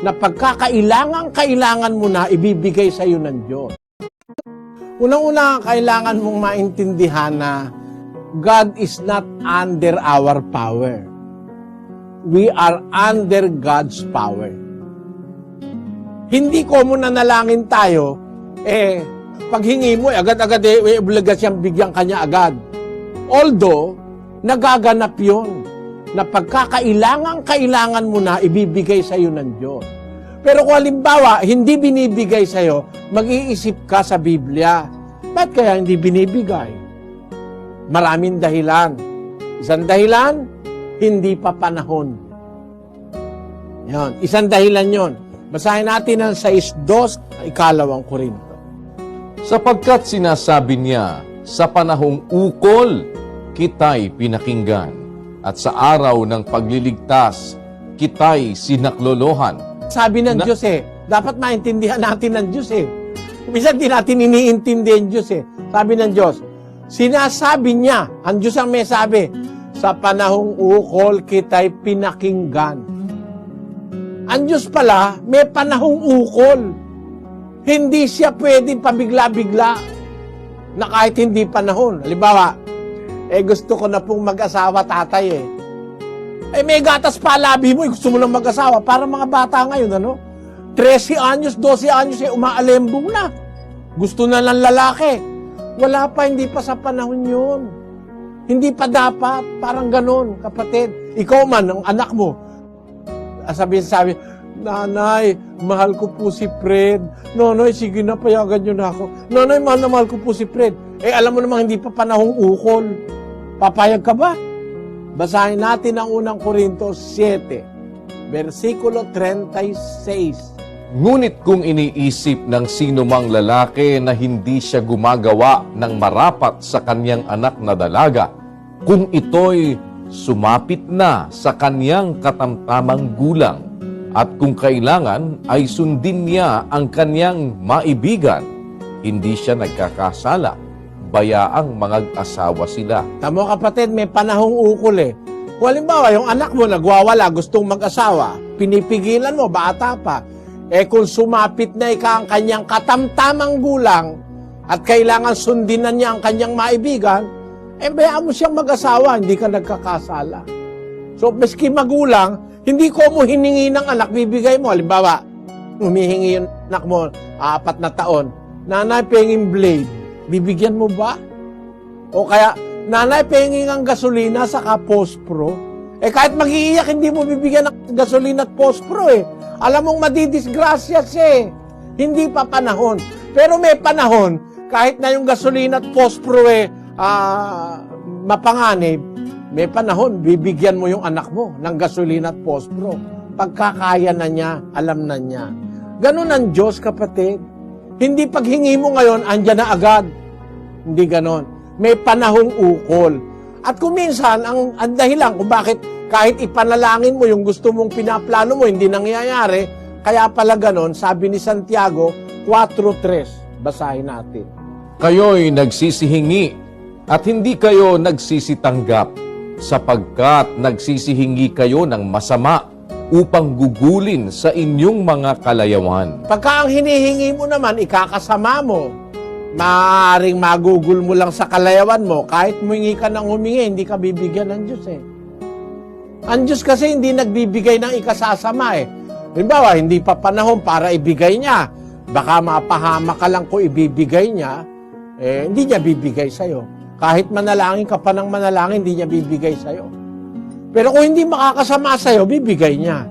na pagkakailangan mo na, ibibigay sa iyo ng Diyos. Unang-una, kailangan mong maintindihan na God is not under our power. We are under God's power. Hindi ko muna nalangin tayo, paghingi mo, agad-agad may obligasyang bigyan kanya agad. Although, nagaganap yun, na pagkakailangan mo na, ibibigay sa iyo ng Diyos. Pero kung halimbawa, hindi binibigay sa iyo, mag-iisip ka sa Biblia. Ba't kaya hindi binibigay? Maraming dahilan. Isang dahilan, hindi pa panahon. Yan. Isang dahilan yon. Basahin natin ang 6:2, 2 Korinto. Sapagkat sinasabi niya, sa panahong ukol, kita'y pinakinggan, at sa araw ng pagliligtas, kita'y sinaklolohan. Sabi ng Diyos dapat maintindihan natin ng Diyos Minsan di natin iniintindi ang Diyos Sabi ng Diyos, sinasabi niya, ang Diyos ang may sabi, sa panahong ukol kita'y pinakinggan. Ang Diyos pala, may panahong ukol. Hindi siya pwedeng pabigla-bigla na kahit hindi panahon. Halimbawa, gusto ko na pong mag-asawa, tatay may gatas pa labi mo, gusto mo lang mag-asawa. Para mga bata ngayon, 13 anyos, 12 anyos, umaalembong na. Gusto na lang lalaki. Wala pa, hindi pa sa panahon yun. Hindi pa dapat, parang ganon, kapatid. Ikaw man, ang anak mo, sabi, Nanay, mahal ko po si Fred. Nonoy, sige na, payagan nyo na ako. Nonoy, mahal ko po si Fred. Alam mo namang hindi pa panahong ukol. Papayag ka ba? Basahin natin ang unang Korinto 7, versikulo 36. Ngunit kung iniisip ng sino mang lalaki na hindi siya gumagawa ng marapat sa kanyang anak na dalaga, kung ito'y sumapit na sa kanyang katamtamang gulang, at kung kailangan ay sundin niya ang kanyang maibigan, hindi siya nagkakasala, bayaang mag-asawa sila. Tamo kapatid, may panahong ukol Kung halimbawa, yung anak mo nagwawala, gustong mag-asawa, pinipigilan mo, bata pa. Kung sumapit na ang kanyang katamtamang gulang at kailangan sundin na niya ang kanyang maibigan, bayaan mo siyang mag-asawa, hindi ka nagkakasala. So, maski magulang, hindi ko mo hiningi ng anak, bibigay mo. Halimbawa, humihingi yung anak mo, 4 na taon, nanay, penging blade, bibigyan mo ba? O kaya, nanay, penging ang gasolina sa pospro. Kahit mag-iiyak, hindi mo bibigyan ng gasolina at pospro Alam mong madidisgrasya siya Hindi pa panahon. Pero may panahon, kahit na yung gasolina at pospro mapanganib, may panahon, bibigyan mo yung anak mo ng gasolina at pospro. Pagkakaya na niya, alam na niya. Ganun ang Diyos, kapatid. Hindi paghingi mo ngayon, andyan na agad. Hindi ganon. May panahong ukol. At kung minsan, ang dahilan kung bakit kahit ipanalangin mo yung gusto mong pinaplano mo, hindi nangyayari, kaya pala ganon, sabi ni Santiago 4:3. Basahin natin. Kayo'y nagsisihingi at hindi kayo nagsisitanggap, sapagkat nagsisihingi kayo ng masama upang gugulin sa inyong mga kalayawan. Pagka ang hinihingi mo naman, ikakasama mo, maaaring magugol mo lang sa kalayawan mo, kahit humingi ka ng humingi, hindi ka bibigyan ng Diyos Ang Diyos kasi hindi nagbibigay ng ikasasama Halimbawa, hindi pa panahon para ibigay niya. Baka mapahama ka lang kung ibibigay niya, hindi niya bibigay sa'yo. Kahit manalangin ka pa ng manalangin, hindi niya bibigay sa'yo. Pero kung hindi makakasama sa'yo, bibigay niya.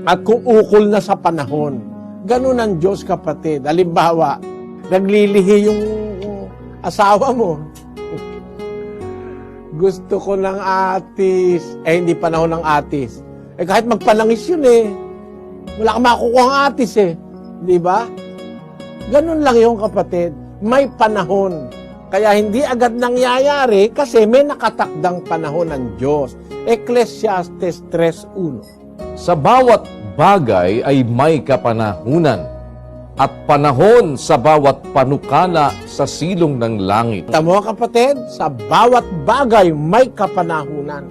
At kung ukol na sa panahon, ganun ang Diyos, kapatid. Halimbawa, naglilihi yung asawa mo. Gusto ko ng atis. Hindi panahon ng atis. Kahit magpalangis yun wala kang makukuha ang atis Di ba? Ganun lang yung kapatid. May panahon. Kaya hindi agad nangyayari kasi may nakatakdang panahon ng Diyos. Ecclesiastes 3:1. Sa bawat bagay ay may kapanahunan, at panahon sa bawat panukala sa silong ng langit. Tamo kapatid, sa bawat bagay may kapanahunan.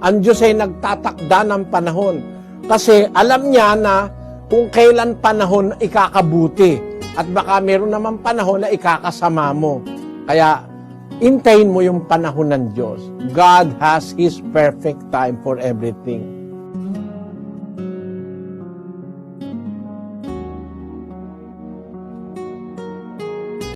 Ang Diyos ay nagtatakda ng panahon. Kasi alam niya na kung kailan panahon ikakabuti at baka meron naman panahon na ikakasama mo. Kaya intayin mo yung panahon ng Diyos. God has His perfect time for everything.